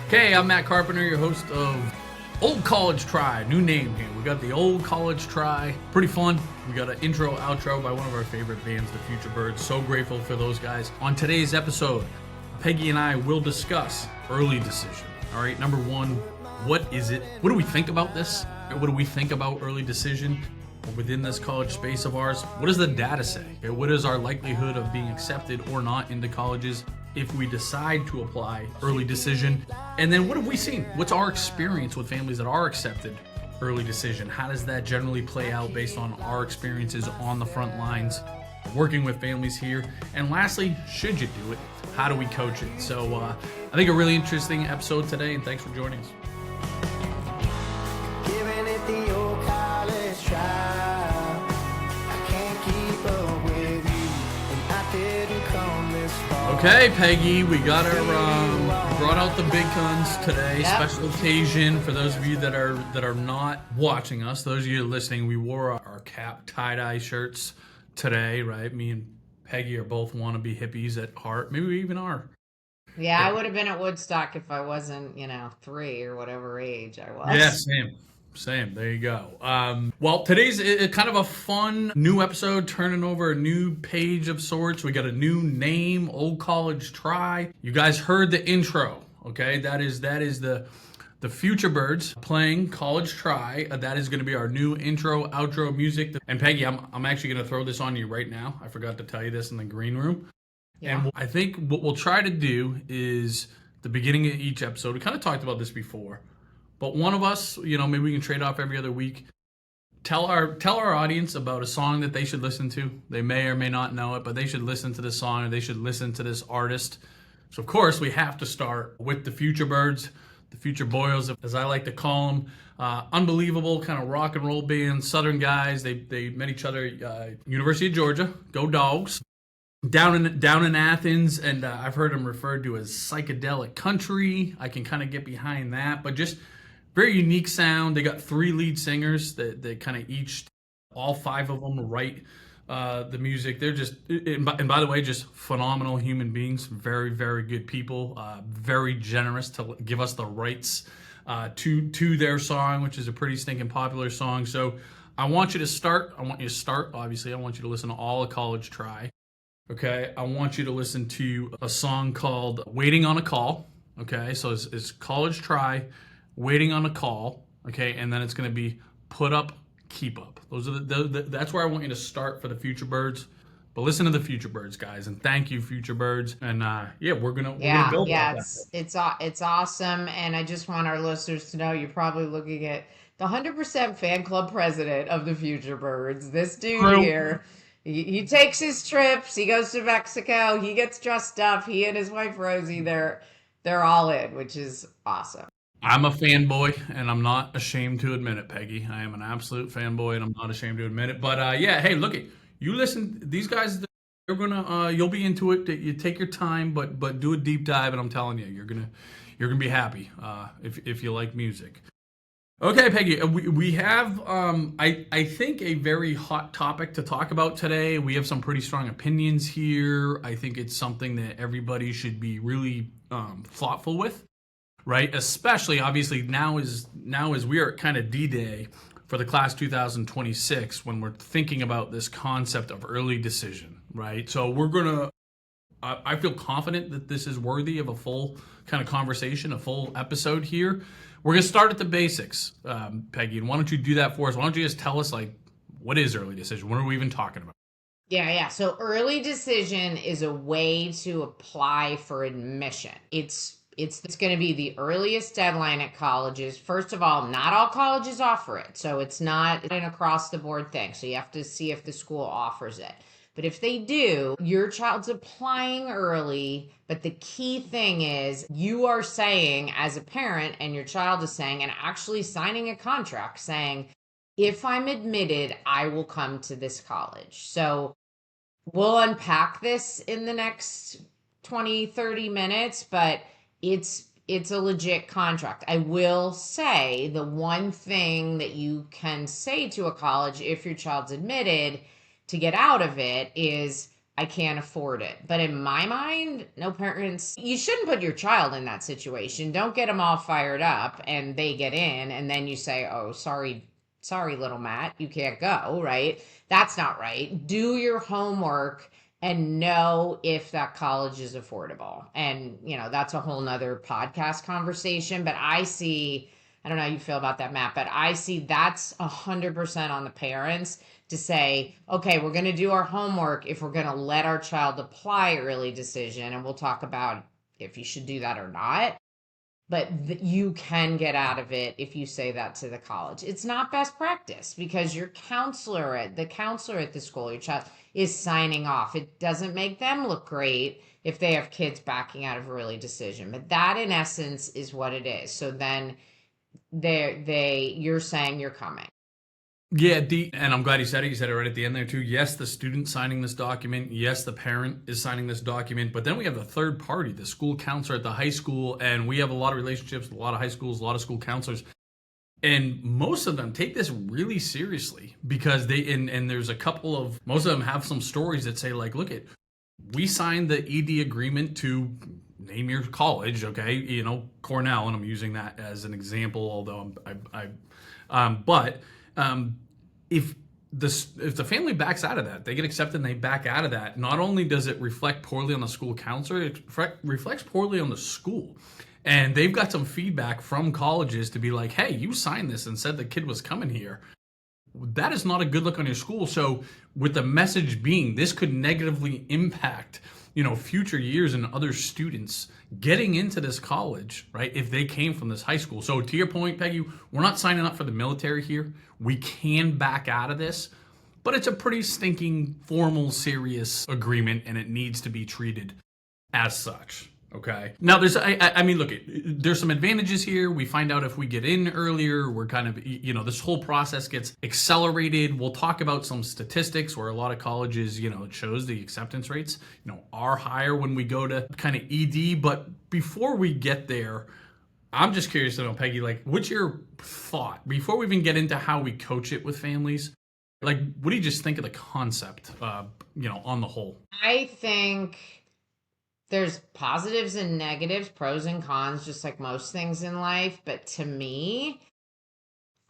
Okay, I'm Matt Carpenter, your host of Old College Try. New name here. We got the Old College Try. Pretty fun. We got an intro, outro by one of our favorite bands, the Future Birds. So grateful for those guys. On today's episode, Peggy and I will discuss early decision. All right, number one, what is it? What do we think about this? What do we think about early decision within this college space of ours? What does the data say? Okay, what is our likelihood of being accepted or not into colleges if we decide to apply early decision? And then what have we seen? What's our experience with families that are accepted early decision? How does that generally play out based on our experiences on the front lines working with families here? And lastly, should you do it? How do we coach it? So I think a really interesting episode today, and thanks for joining us. Giving it the old college try. I can't keep up with you, and I didn't come this far. Okay, Peggy, we got our brought out the big guns today. Yep. Special occasion for those of you that are not watching us. Those of you listening, we wore our cap tie-dye shirts today, right? Me and Peggy are both wannabe hippies at heart. Maybe we even are. Yeah, I would have been at Woodstock if I wasn't, 3 or whatever age I was. Yeah, same. There you go. Well, today's kind of a fun new episode, turning over a new page of sorts. We got a new name, Old College Try. You guys heard the intro, okay? That is the Future Birds playing College Try. That is going to be our new intro, outro music. And Peggy, I'm actually going to throw this on you right now. I forgot to tell you this in the green room. Yeah. And I think what we'll try to do is the beginning of each episode. We kind of talked about this before, but one of us, maybe we can trade off every other week. Tell our audience about a song that they should listen to. They may or may not know it, but they should listen to this song or they should listen to this artist. So of course we have to start with the Future Birds, the Future Boyos, as I like to call them. Unbelievable kind of rock and roll band, Southern guys. They met each other University of Georgia. Go Dogs. Down in Athens, and I've heard them referred to as psychedelic country. I can kind of get behind that, but just very unique sound. They got 3 lead singers that kind of all 5 of them write the music. They're just, and by the way, just phenomenal human beings. Very, very good people. Very generous to give us the rights to their song, which is a pretty stinking popular song. So I want you to start. Obviously, I want you to listen to all of College Try. Okay, I want you to listen to a song called Waiting on a Call. Okay, so it's College Try, Waiting on a Call. Okay, and then it's going to be Put Up, Keep Up. Those are that's where I want you to start for the Future Birds. But listen to the Future Birds, guys, and thank you, Future Birds. And we're gonna build that. It's awesome, and I just want our listeners to know you're probably looking at the 100% fan club president of the Future Birds. This dude here. He takes his trips. He goes to Mexico. He gets dressed up. He and his wife Rosie, they're all in, which is awesome. I'm a fanboy, and I'm not ashamed to admit it, Peggy. I am an absolute fanboy, and I'm not ashamed to admit it. But hey, look it. You listen. These guys, they're gonna. You'll be into it. You take your time, but do a deep dive, and I'm telling you, you're gonna be happy if you like music. Okay, Peggy, we have, I think, a very hot topic to talk about today. We have some pretty strong opinions here. I think it's something that everybody should be really thoughtful with, right? Especially, obviously, now as we are at kind of D-Day for the class 2026 when we're thinking about this concept of early decision, right? So we're going to, I feel confident that this is worthy of a full kind of conversation, a full episode here. We're going to start at the basics, Peggy, and why don't you do that for us? Why don't you just tell us, what is early decision? What are we even talking about? Yeah. So early decision is a way to apply for admission. It's going to be the earliest deadline at colleges. First of all, not all colleges offer it, so it's not an across-the-board thing. So you have to see if the school offers it. But if they do, your child's applying early. But the key thing is you are saying as a parent and your child is saying and actually signing a contract saying, if I'm admitted, I will come to this college. So we'll unpack this in the next 20, 30 minutes, but it's a legit contract. I will say the one thing that you can say to a college if your child's admitted to get out of it is I can't afford it. But in my mind, no parents, you shouldn't put your child in that situation. Don't get them all fired up and they get in and then you say, "Oh, sorry little Matt, you can't go," right? That's not right. Do your homework and know if that college is affordable. And, that's a whole nother podcast conversation, but I don't know how you feel about that, Matt, but I see that's 100% on the parents to say, okay, we're going to do our homework if we're going to let our child apply early decision. And we'll talk about if you should do that or not. But you can get out of it if you say that to the college. It's not best practice because the counselor at the school, your child, is signing off. It doesn't make them look great if they have kids backing out of early decision. But that, in essence, is what it is. So then you're saying you're coming. Yeah, and I'm glad you said it. You said it right at the end there too. Yes, the student signing this document. Yes, the parent is signing this document. But then we have the third party, the school counselor at the high school, and we have a lot of relationships with a lot of high schools, a lot of school counselors, and most of them take this really seriously because and there's most of them have some stories that say like, look, we signed the ED agreement to name your college, okay, Cornell, and I'm using that as an example, although if the family backs out of that, they get accepted and they back out of that, not only does it reflect poorly on the school counselor, it reflects poorly on the school. And they've got some feedback from colleges to be like, hey, you signed this and said the kid was coming here. That is not a good look on your school. So with the message being this could negatively impact future years and other students getting into this college, right? If they came from this high school. So to your point, Peggy, we're not signing up for the military here. We can back out of this, but it's a pretty stinking formal, serious agreement and it needs to be treated as such. Okay. Now look, there's some advantages here. We find out if we get in earlier, we're kind of, this whole process gets accelerated. We'll talk about some statistics where a lot of colleges, it shows the acceptance rates, are higher when we go to kind of ED. But before we get there, I'm just curious to know, Peggy, like, what's your thought before we even get into how we coach it with families? Like, what do you just think of the concept, on the whole? I think there's positives and negatives, pros and cons, just like most things in life. But to me,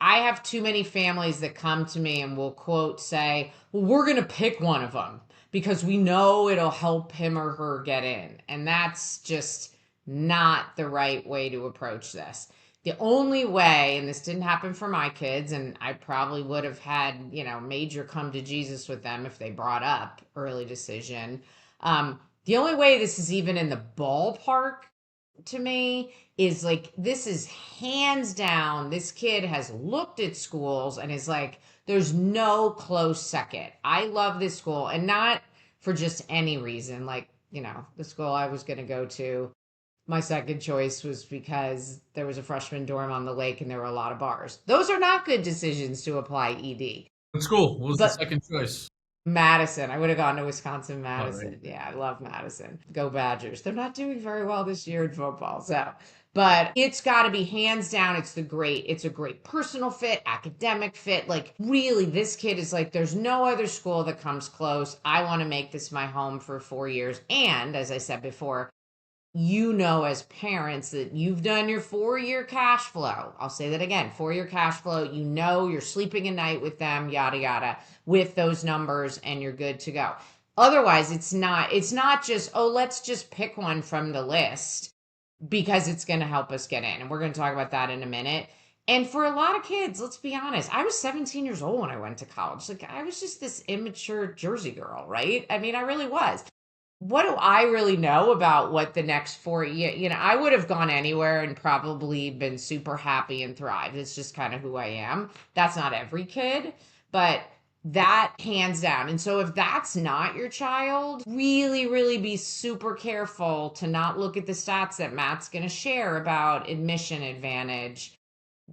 I have too many families that come to me and will quote say, well, we're going to pick one of them because we know it'll help him or her get in. And that's just not the right way to approach this. The only way, and this didn't happen for my kids, and I probably would have had, major come to Jesus with them if they brought up early decision. The only way this is even in the ballpark to me is like, this is hands down, this kid has looked at schools and is like, there's no close second. I love this school, and not for just any reason. Like, the school I was going to go to, my second choice was because there was a freshman dorm on the lake and there were a lot of bars. Those are not good decisions to apply ED. What school? What was the second choice? Madison. I would have gone to Wisconsin, Madison. Right. Yeah, I love Madison. Go Badgers. They're not doing very well this year in football. But it's got to be hands down. It's a great personal fit, academic fit. Like, really, this kid is like, there's no other school that comes close. I want to make this my home for 4 years. And as I said before, as parents that you've done your 4-year cash flow. I'll say that again, 4-year cash flow. You're sleeping at night with them, yada, yada, with those numbers, and you're good to go. Otherwise, it's not just, let's just pick one from the list because it's going to help us get in. And we're going to talk about that in a minute. And for a lot of kids, let's be honest, I was 17 years old when I went to college. Like, I was just this immature Jersey girl, right? I mean, I really was. What do I really know about what the next 4 years? I would have gone anywhere and probably been super happy and thrived. It's just kind of who I am. That's not every kid, but that hands down. And so if that's not your child, really, really be super careful to not look at the stats that Matt's going to share about admission advantage,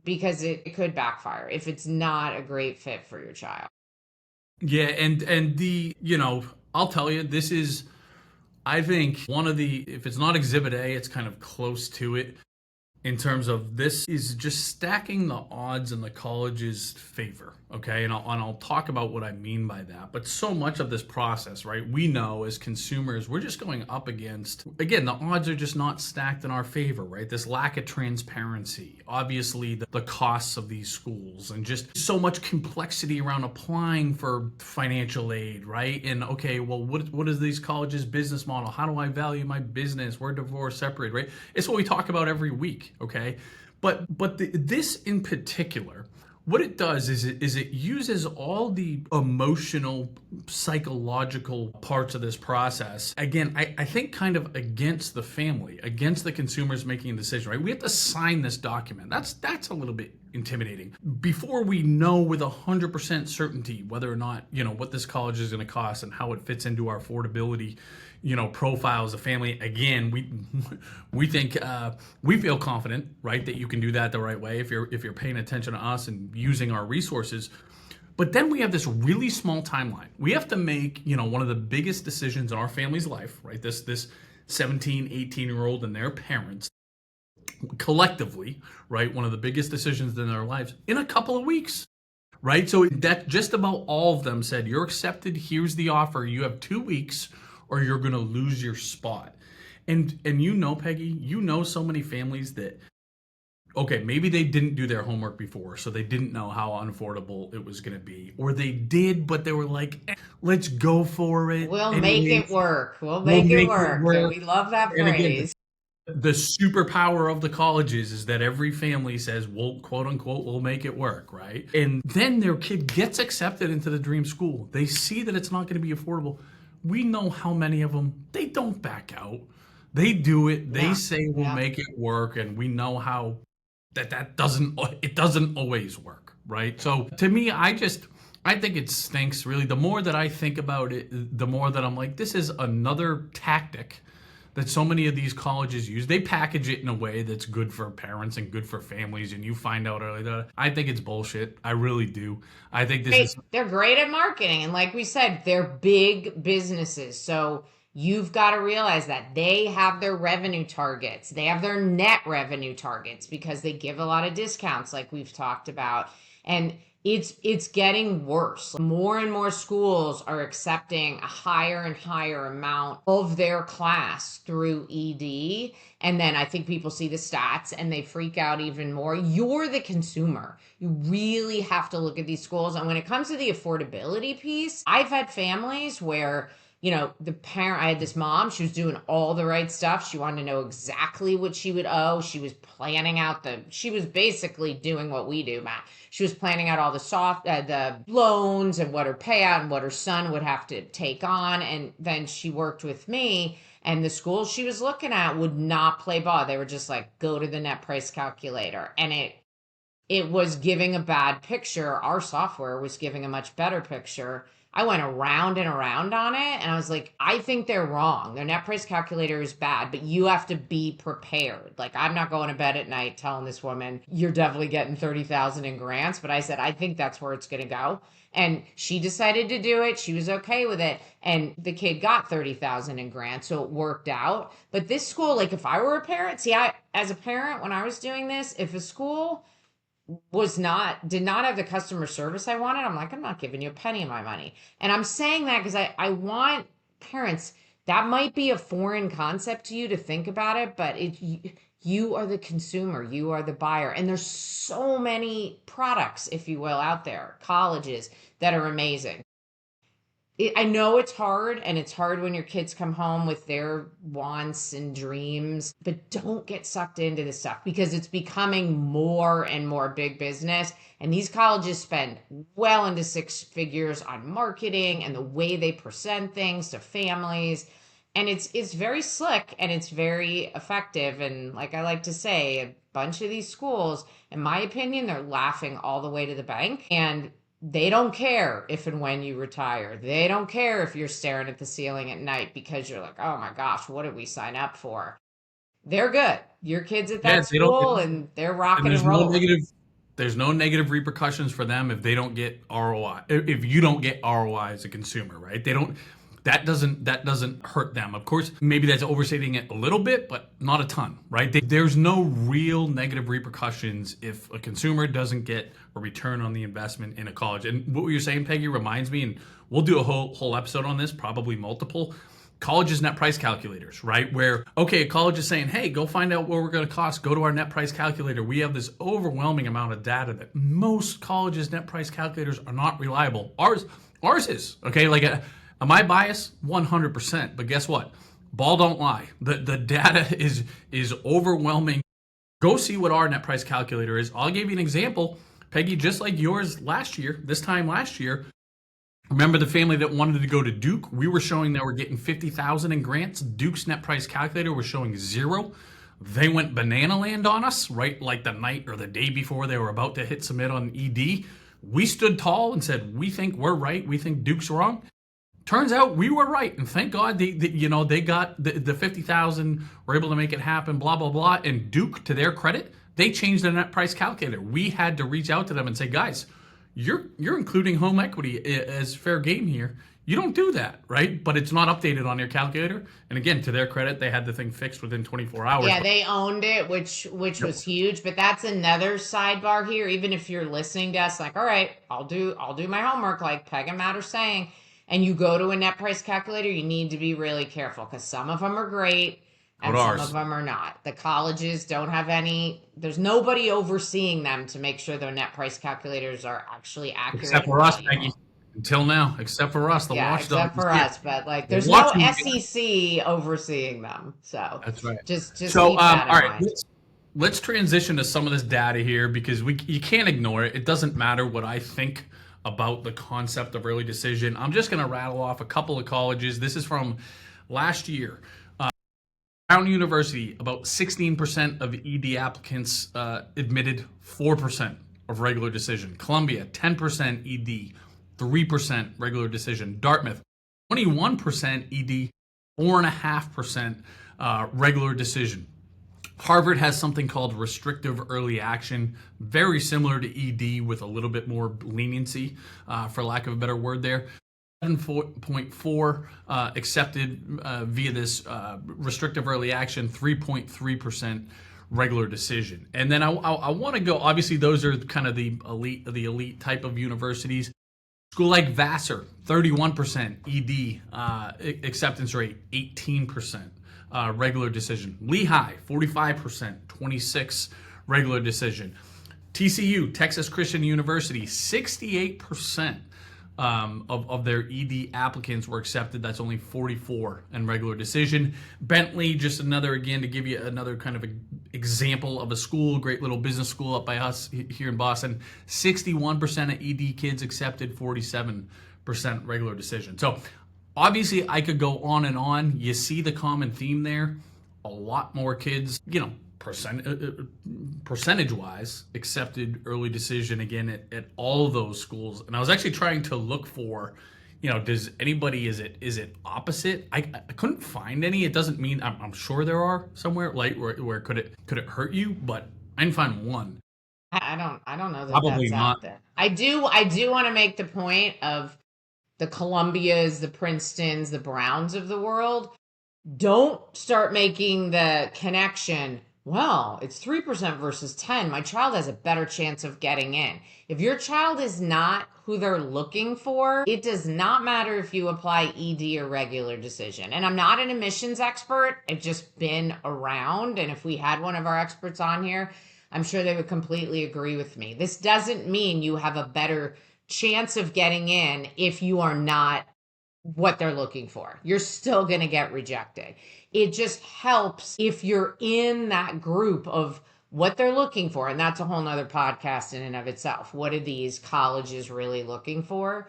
because it could backfire if it's not a great fit for your child. Yeah. And I'll tell you, this is, I think, one of if it's not exhibit A, it's kind of close to it. in terms of this is just stacking the odds in the college's favor. Okay. And I'll talk about what I mean by that. But so much of this process, right? We know as consumers, we're just going up against, again, the odds are just not stacked in our favor, right? This lack of transparency, obviously the costs of these schools, and just so much complexity around applying for financial aid, right? And okay, well, what is these colleges' business model? How do I value my business? We're divorced, separated, right? It's what we talk about every week, okay? But this in particular, what it does is it uses all the emotional, psychological parts of this process. Again, I think kind of against the family, against the consumers making a decision, right? We have to sign this document. That's a little bit intimidating. Before we know with 100% certainty whether or not, what this college is going to cost and how it fits into our affordability, profile as a family. Again, we think we feel confident, right, that you can do that the right way if you're paying attention to us and using our resources. But then we have this really small timeline. We have to make, one of the biggest decisions in our family's life, right? This 17, 18-year-old and their parents collectively, right? One of the biggest decisions in their lives in a couple of weeks. Right? So that just about all of them said, you're accepted. Here's the offer. You have 2 weeks or you're going to lose your spot. And Peggy, so many families that, okay, maybe they didn't do their homework before, so they didn't know how unaffordable it was going to be. Or they did, but they were like, let's go for it. We'll make it work. We'll make it work. We love that And again, phrase. the superpower of the colleges is that every family says, well, quote unquote, we'll make it work, right? And then their kid gets accepted into the dream school. They see that it's not going to be affordable. We know how many of them, they don't back out. They do it. They say we'll make it work. And we know how it doesn't always work, right? So to me, I think it stinks, really. The more that I think about it, the more that I'm like, this is another tactic that so many of these colleges use. They package it in a way that's good for parents and good for families, and you find out early that I think it's bullshit. I really do. I think They're great at marketing, and like we said, they're big businesses. So you've got to realize that they have their revenue targets. They have their net revenue targets because they give a lot of discounts like we've talked about. And it's getting worse. More and more schools are accepting a higher and higher amount of their class through ED. And then I think people see the stats and they freak out even more. You're the consumer. You really have to look at these schools. And when it comes to the affordability piece, I've had families where I had this mom, she was doing all the right stuff. She wanted to know exactly what she would owe. She was planning out she was basically doing what we do, Matt. She was planning out all the loans and what her payout and what her son would have to take on. And then she worked with me, and the schools she was looking at would not play ball. They were just like, go to the net price calculator. And it was giving a bad picture. Our software was giving a much better picture. I went around and around on it, and I was like, I think they're wrong. Their net price calculator is bad, but you have to be prepared. Like, I'm not going to bed at night telling this woman, you're definitely getting $30,000 in grants. But I said, I think that's where it's going to go. And she decided to do it. She was okay with it. And the kid got $30,000 in grants, so it worked out. But this school, like, if I were a parent, as a parent, when I was doing this, if a school did not have the customer service I wanted, I'm like, I'm not giving you a penny of my money. And I'm saying that because I want parents, that might be a foreign concept to you to think about it, but you are the consumer, you are the buyer. And there's so many products, if you will, out there, colleges that are amazing. I know it's hard, and it's hard when your kids come home with their wants and dreams, but don't get sucked into this stuff because it's becoming more and more big business. And these colleges spend well into six figures on marketing and the way they present things to families. And it's very slick and it's very effective. And like I like to say, a bunch of these schools, in my opinion, they're laughing all the way to the bank. And they don't care if and when you retire. They don't care if you're staring at the ceiling at night because you're like, oh my gosh, what did we sign up for? They're good. Your kid's at that school and they're rocking and rolling. There's no negative repercussions for them if they don't get ROI. If you don't get ROI as a consumer, right? that doesn't hurt them. Of course, maybe that's overstating it a little bit, but not a ton, right? There's no real negative repercussions if a consumer doesn't get a return on the investment in a college. And what you're saying, Peggy, reminds me, and we'll do a whole episode on this, probably multiple. College's net price calculators, right? Where, okay, a college is saying, hey, go find out what we're going to cost. Go to our net price calculator. We have this overwhelming amount of data that most colleges' net price calculators are not reliable. Ours is, okay? Like, am I biased? 100%. But guess what? Ball don't lie. The data is overwhelming. Go see what our net price calculator is. I'll give you an example, Peggy, just like yours this time last year. Remember the family that wanted to go to Duke? We were showing they were getting $50,000 in grants. Duke's net price calculator was showing 0. They went banana land on us, right? Like the night or the day before they were about to hit submit on ED. We stood tall and said, we think we're right. We think Duke's wrong. Turns out we were right. And thank God they got the 50,000, were able to make it happen, blah, blah, blah. And Duke, to their credit, they changed their net price calculator. We had to reach out to them and say, guys, you're including home equity as fair game here. You don't do that, right? But it's not updated on your calculator. And again, to their credit, they had the thing fixed within 24 hours. Yeah, they owned it, which was huge. But that's another sidebar here. Even if you're listening to us, like, all right, I'll do my homework, like Peg and Matt are saying, and you go to a net price calculator, you need to be really careful because some of them are great. And some of them are not. The colleges don't have there's nobody overseeing them to make sure their net price calculators are actually accurate. Except for us, Peggy. Until now, except for us, the watchdog. Except for us, but like there's no SEC overseeing them. So that's right. Just keep that in mind. Let's transition to some of this data here because you can't ignore it. It doesn't matter what I think about the concept of early decision. I'm just going to rattle off a couple of colleges. This is from last year. Brown University, about 16% of ED applicants admitted, 4% of regular decision. Columbia, 10% ED, 3% regular decision. Dartmouth, 21% ED, 4.5% regular decision. Harvard has something called restrictive early action, very similar to ED with a little bit more leniency, for lack of a better word there. 7.4 accepted via this restrictive early action, 3.3% regular decision. And then I want to go, obviously those are kind of the elite type of universities. School like Vassar, 31% ED acceptance rate, 18% regular decision. Lehigh, 45%, 26 regular decision. TCU, Texas Christian University, 68% of their ED applicants were accepted. That's only 44 in regular decision. Bentley, just another, again, to give you another kind of example of a school, great little business school up by us here in Boston, 61% of ED kids accepted, 47% regular decision. So obviously I could go on and on. You see the common theme there. A lot more kids, percentage-wise, accepted early decision again at all of those schools. And I was actually trying to look for, does anybody, is it opposite? I couldn't find any. It doesn't mean, I'm sure there are somewhere, like where could it hurt you? But I didn't find one. I don't know that Probably that's not out there. I do want to make the point of the Columbias, the Princetons, the Browns of the world. Don't start making the connection. Well, it's 3% versus 10. My child has a better chance of getting in. If your child is not who they're looking for, it does not matter if you apply ED or regular decision. And I'm not an admissions expert. I've just been around. And if we had one of our experts on here, I'm sure they would completely agree with me. This doesn't mean you have a better chance of getting in if you are not what they're looking for. You're still going to get rejected. It just helps if you're in that group of what they're looking for. And that's a whole nother podcast in and of itself. What are these colleges really looking for?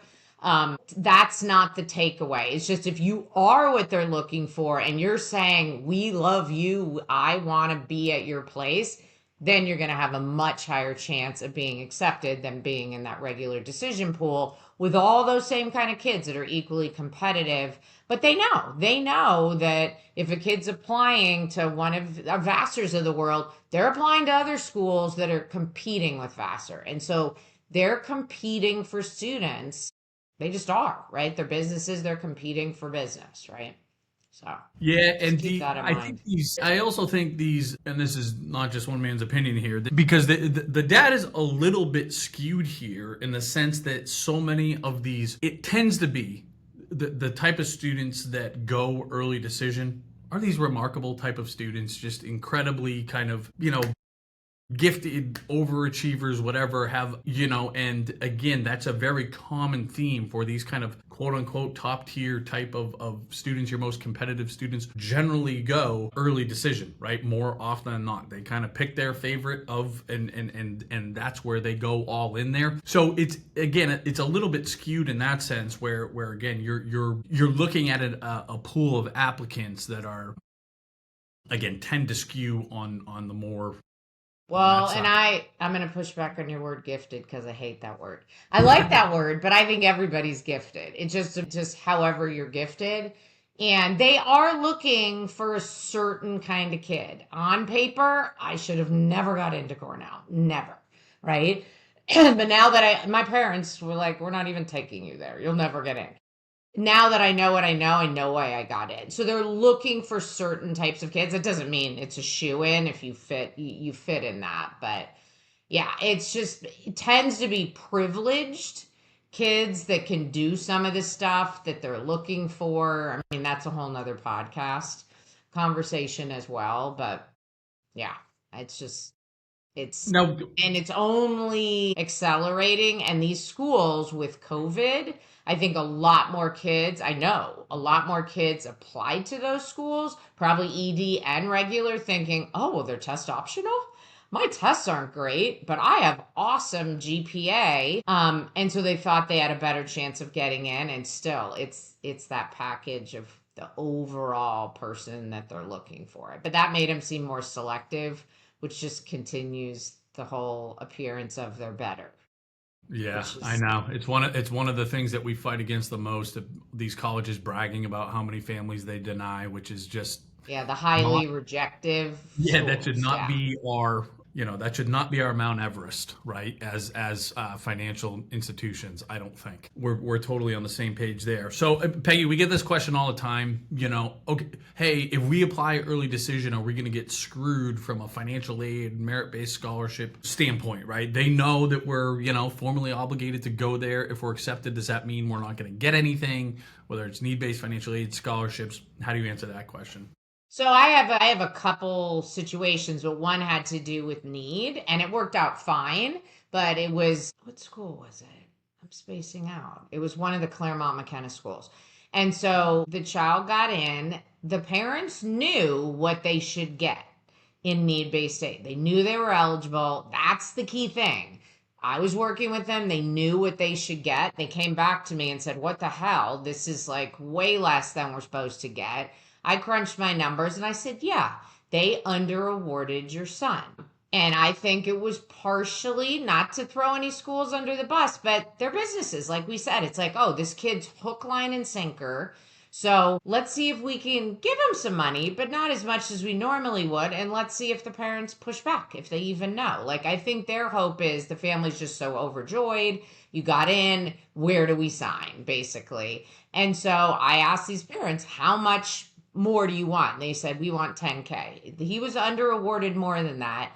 That's not the takeaway. It's just if you are what they're looking for and you're saying, we love you, I want to be at your place, then you're going to have a much higher chance of being accepted than being in that regular decision pool with all those same kind of kids that are equally competitive. But they know that if a kid's applying to one of the Vassars of the world, they're applying to other schools that are competing with Vassar. And so they're competing for students they just are, right? They're businesses, they're competing for business, right? So Yeah, just and keep that in I think mind. these, I also think these, and this is not just one man's opinion here, because the data is a little bit skewed here in the sense that so many of these, it tends to be the type of students that go early decision are these remarkable type of students, just incredibly kind of, gifted overachievers, whatever, have, and again, that's a very common theme for these kind of quote unquote top tier type of students. Your most competitive students generally go early decision, right? More often than not, they kind of pick their favorite of, and that's where they go all in there. So it's a little bit skewed in that sense, where again, you're looking at a pool of applicants that are, again, tend to skew on the more on that Well, and side. I'm going to push back on your word gifted because I hate that word. I like that word, but I think everybody's gifted. It's just however you're gifted. And they are looking for a certain kind of kid. On paper, I should have never got into Cornell. Never. Right? But now that my parents were like, we're not even taking you there. You'll never get in. Now that I know what I know why I got in. So they're looking for certain types of kids. It doesn't mean it's a shoe in if you fit you fit in that, but yeah, it tends to be privileged kids that can do some of the stuff that they're looking for. I mean, that's a whole nother podcast conversation as well, but yeah, it's just it's Now, and it's only accelerating. And these schools with COVID, I think I know a lot more kids applied to those schools, probably ED and regular, thinking, oh, well, they're test optional. My tests aren't great, but I have awesome GPA. And so they thought they had a better chance of getting in. And still, it's that package of the overall person that they're looking for. But that made them seem more selective, which just continues the whole appearance of they're better, yeah, which I is, know. It's one of the things that we fight against the most. These colleges bragging about how many families they deny, which is just yeah, the not. highly rejective Yeah, that should schools. not Yeah. be our, that should not be our Mount Everest, right? As financial institutions, I don't think we're totally on the same page there. So, Peggy, we get this question all the time. Okay, hey, if we apply early decision, are we going to get screwed from a financial aid, merit-based scholarship standpoint, right? They know that we're, formally obligated to go there. If we're accepted, does that mean we're not going to get anything? Whether it's need-based financial aid, scholarships, how do you answer that question? So I have a couple situations, but one had to do with need, and it worked out fine. But it was, what school was it? I'm spacing out. It was one of the Claremont McKenna schools. And so the child got in. The parents knew what they should get in need based aid. They knew they were eligible. That's the key thing. I was working with them. They knew what they should get. They came back to me and said, what the hell? This is like way less than we're supposed to get. I crunched my numbers and I said, yeah, they under awarded your son. And I think it was partially not to throw any schools under the bus, but they're businesses. Like we said, it's like, oh, this kid's hook, line, and sinker. So let's see if we can give him some money, but not as much as we normally would. And let's see if the parents push back, if they even know. Like, I think their hope is the family's just so overjoyed. You got in. Where do we sign, basically? And so I asked these parents, how much more do you want? And they said, we want 10K. He was under awarded more than that.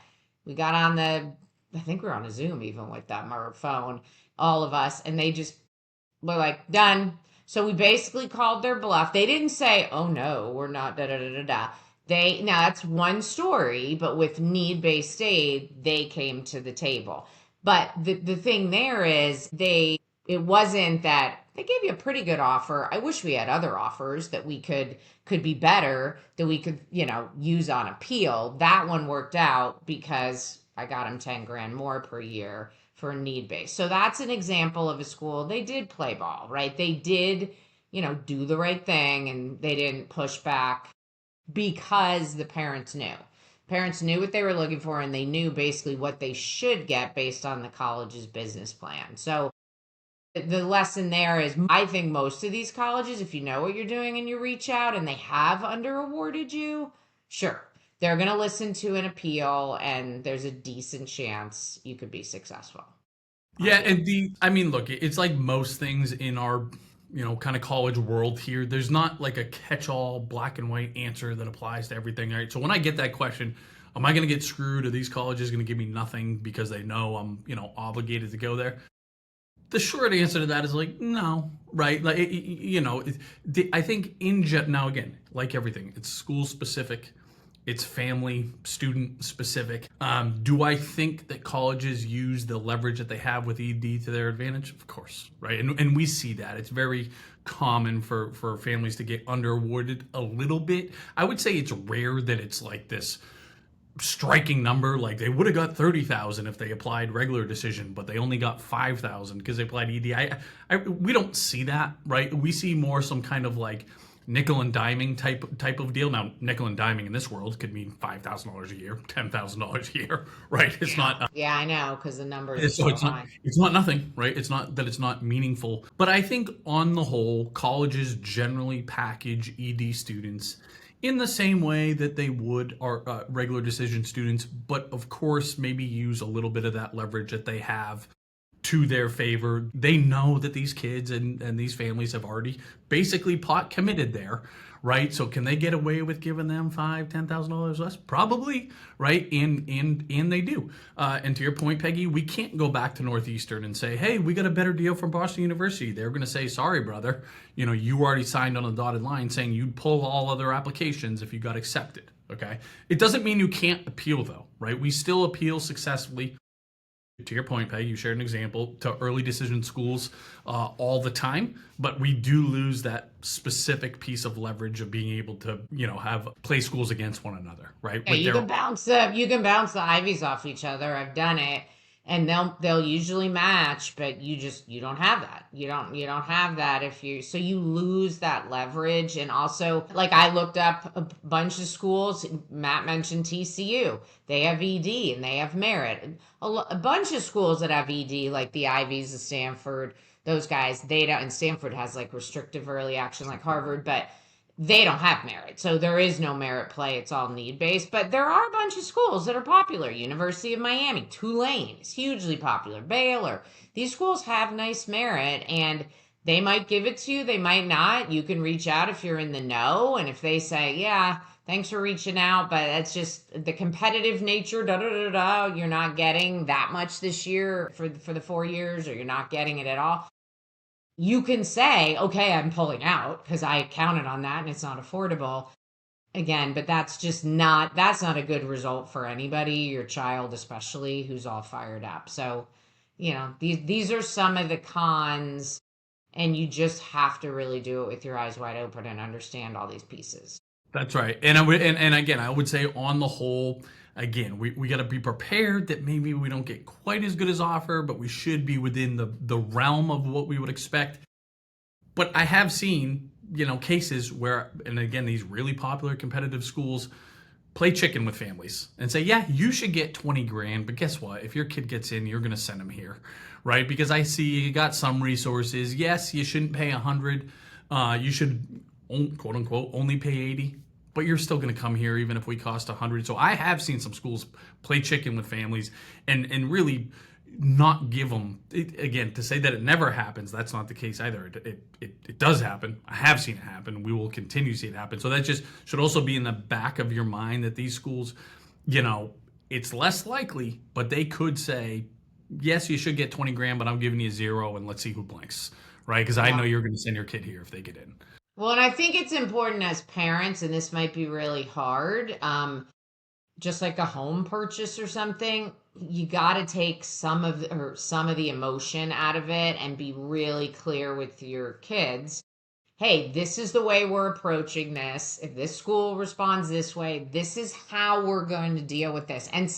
We got on I think we were on a Zoom even with them or phone, all of us, and they just were like, done. So we basically called their bluff. They didn't say, oh no, we're not da da da da da. Now that's one story, but with need based aid, they came to the table. But the thing there is it wasn't that they gave you a pretty good offer. I wish we had other offers that we could be better, that we could, use on appeal. That one worked out because I got him 10 grand more per year for need based. So that's an example of a school. They did play ball, right? They did, do the right thing, and they didn't push back because the parents knew. Parents knew what they were looking for, and they knew basically what they should get based on the college's business plan. So the lesson there is, I think most of these colleges, if you know what you're doing and you reach out and they have under awarded you, sure, they're going to listen to an appeal and there's a decent chance you could be successful. Yeah, and I mean, look, it's like most things in our, kind of college world here. There's not like a catch-all black and white answer that applies to everything, right? So when I get that question, am I going to get screwed? Are these colleges going to give me nothing because they know I'm, obligated to go there? The short answer to that is like no, right? Like I think now again, like everything, it's school specific, it's family student specific. Do I think that colleges use the leverage that they have with ED to their advantage? Of course, right? And we see that it's very common for families to get under awarded a little bit. I would say it's rare that it's like this striking number. Like they would have got 30,000 if they applied regular decision, but they only got 5,000 because they applied ED. We don't see that, right? We see more some kind of like nickel and diming type of deal. Now, nickel and diming in this world could mean $5,000 a year, $10,000 a year, right? It's not. Yeah, I know, because the numbers are so It's not. high. It's not nothing, right? It's not that it's not meaningful. But I think on the whole, colleges generally package ED students in the same way that they would our regular decision students, but of course, maybe use a little bit of that leverage that they have to their favor. They know that these kids and these families have already basically pot committed there, right? So can they get away with giving them $5,000-$10,000 less? Probably, right? And they do. And to your point, Peggy, we can't go back to Northeastern and say, hey, we got a better deal from Boston University. They're going to say, sorry, brother, you already signed on a dotted line saying you'd pull all other applications if you got accepted. Okay. It doesn't mean you can't appeal though, right? We still appeal successfully. To your point, Peg, you shared an example to early decision schools all the time, but we do lose that specific piece of leverage of being able to, have play schools against one another, right? Yeah, you can bounce the Ivies off each other. I've done it, and they'll usually match, but you don't have that. You don't have that if you lose that leverage. And also, like, I looked up a bunch of schools. Matt mentioned TCU. They have ED and they have merit. A bunch of schools that have ED, like the Ivies, the Stanford, those guys, they don't. And Stanford has like restrictive early action, like Harvard, but they don't have merit. So there is no merit play. It's all need based. But there are a bunch of schools that are popular. University of Miami, Tulane is hugely popular. Baylor. These schools have nice merit, and they might give it to you. They might not. You can reach out if you're in the know. And if they say, yeah, thanks for reaching out, but that's just the competitive nature, you're not getting that much this year for the 4 years, or you're not getting it at all, you can say, okay, I'm pulling out because I counted on that and it's not affordable again. But that's not a good result for anybody, your child especially, who's all fired up. So, these are some of the cons, and you just have to really do it with your eyes wide open and understand all these pieces. That's right. And and again, I would say on the whole, again, we got to be prepared that maybe we don't get quite as good as offer, but we should be within the realm of what we would expect. But I have seen, cases where, and again, these really popular competitive schools play chicken with families and say, yeah, you should get 20 grand, but guess what? If your kid gets in, you're going to send him here, right? Because I see you got some resources. Yes, you shouldn't pay 100. You should, quote unquote, only pay 80. But you're still going to come here even if we cost 100. So I have seen some schools play chicken with families and really not give them, again, to say that it never happens, that's not the case either. It does happen. I have seen it happen. We will continue to see it happen. So that just should also be in the back of your mind that these schools, it's less likely, but they could say, yes, you should get 20 grand, but I'm giving you 0 and let's see who blinks, right? Because I know you're going to send your kid here if they get in. Well, and I think it's important as parents, and this might be really hard, just like a home purchase or something, you got to take some of the emotion out of it and be really clear with your kids. Hey, this is the way we're approaching this. If this school responds this way, this is how we're going to deal with this, and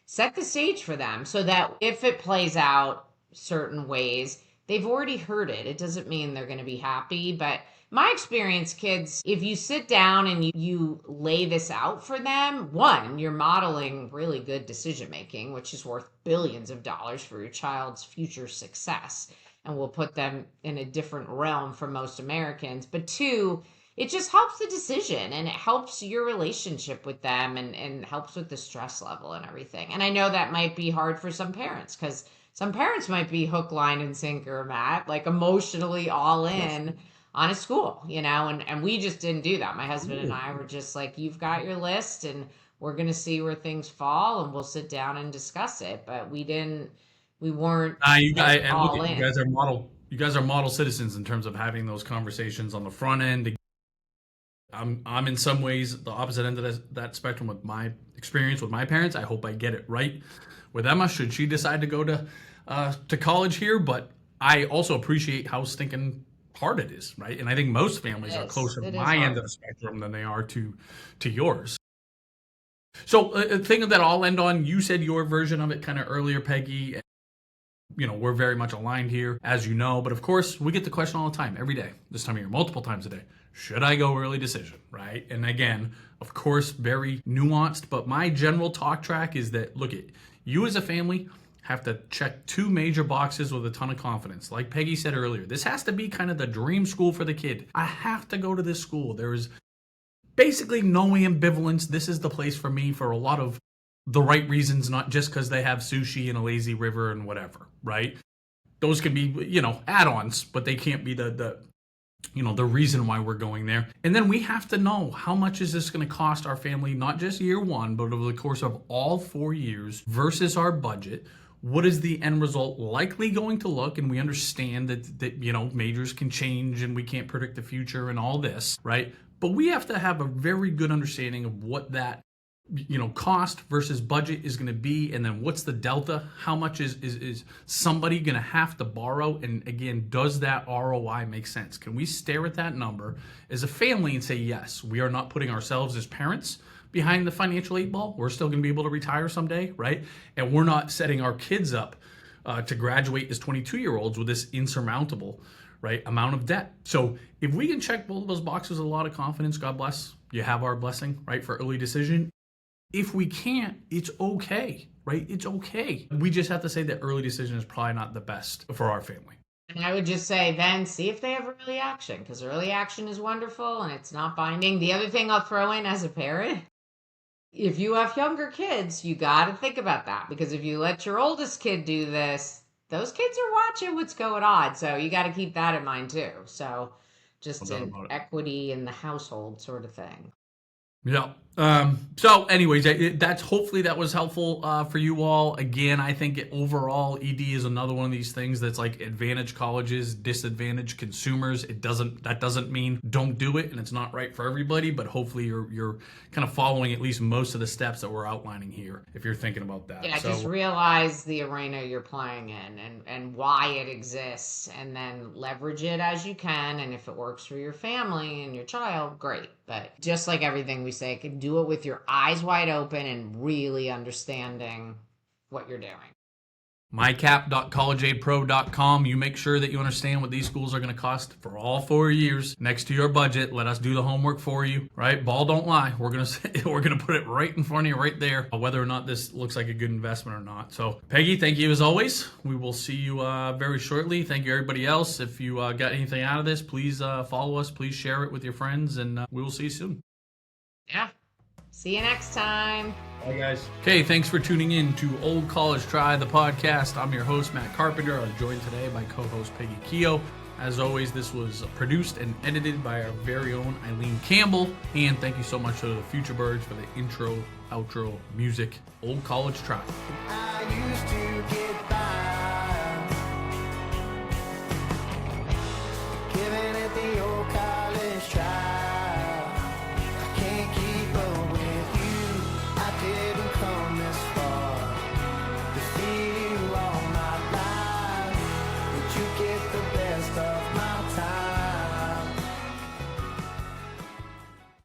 set the stage for them so that if it plays out certain ways, they've already heard it. It doesn't mean they're going to be happy, but my experience, kids, if you sit down and you lay this out for them, one, you're modeling really good decision making, which is worth billions of dollars for your child's future success and will put them in a different realm for most Americans. But two, it just helps the decision, and it helps your relationship with them, and helps with the stress level and everything. And I know that might be hard for some parents because some parents might be hook, line, and sinker, Matt, like emotionally all Yes. in on a school, and we just didn't do that. My husband and Ooh. I were just like, you've got your list and we're going to see where things fall and we'll sit down and discuss it. But we weren't You like guys, and look, all you in. guys are model. You guys are model citizens in terms of having those conversations on the front end. I'm in some ways the opposite end of that spectrum with my experience with my parents. I hope I get it right with Emma should she decide to go to college here. But I also appreciate how stinking hard it is, right? And I think most families are closer to It is my end of hard. the spectrum than they are to yours. So a thing that I'll end on. You said your version of it kind of earlier, Peggy. We're very much aligned here, as you know. But of course, we get the question all the time, every day, this time of year, multiple times a day. Should I go early decision, right? And again, of course, very nuanced. But my general talk track is that, look, you as a family have to check two major boxes with a ton of confidence. Like Peggy said earlier, this has to be kind of the dream school for the kid. I have to go to this school. There is basically no ambivalence. This is the place for me for a lot of the right reasons, not just because they have sushi and a lazy river and whatever, right? Those can be, add-ons, but they can't be the reason why we're going there. And then we have to know how much is this going to cost our family, not just year one, but over the course of all 4 years versus our budget. What is the end result likely going to look? And we understand that majors can change and we can't predict the future and all this, right? But we have to have a very good understanding of what that cost versus budget is going to be, and then what's the delta, how much is somebody going to have to borrow, and again, does that ROI make sense? Can we stare at that number as a family and say, yes, we are not putting ourselves as parents behind the financial 8 ball. We're still going to be able to retire someday, right? And we're not setting our kids up to graduate as 22-year-olds with this insurmountable amount of debt. So if we can check both of those boxes with a lot of confidence, God bless, you have our blessing, right, for early decision. If we can't, it's okay, right? It's okay. We just have to say that early decision is probably not the best for our family. And I would just say then see if they have early action, because early action is wonderful and it's not binding. The other thing I'll throw in as a parent, if you have younger kids, you got to think about that, because if you let your oldest kid do this, those kids are watching what's going on. So you got to keep that in mind too. So No just doubt an about it. equity in the household sort of thing. Yeah. So anyways, that's hopefully that was helpful for you all. Again, I think overall ED is another one of these things that's like advantage colleges, disadvantage consumers. That doesn't mean don't do it and it's not right for everybody, but hopefully you're kind of following at least most of the steps that we're outlining here if you're thinking about that. Yeah, So just realize the arena you're playing in and why it exists, and then leverage it as you can. And if it works for your family and your child, great. But just like everything we say, can do it with your eyes wide open and really understanding what you're doing. mycap.collegeaidpro.com. You make sure that you understand what these schools are going to cost for all 4 years next to your budget. Let us do the homework for you, right? Ball don't lie. We're going to put it right in front of you right there, whether or not this looks like a good investment or not. So Peggy, thank you as always. We will see you very shortly. Thank you everybody else. If you got anything out of this, please follow us. Please share it with your friends, and we will see you soon. Yeah. See you next time. Bye, guys. Okay, thanks for tuning in to Old College Try, the podcast. I'm your host, Matt Carpenter. I was joined today by co-host Peggy Keough. As always, this was produced and edited by our very own Eileen Campbell. And thank you so much to the Future Birds for the intro, outro music. Old College Try. I used to get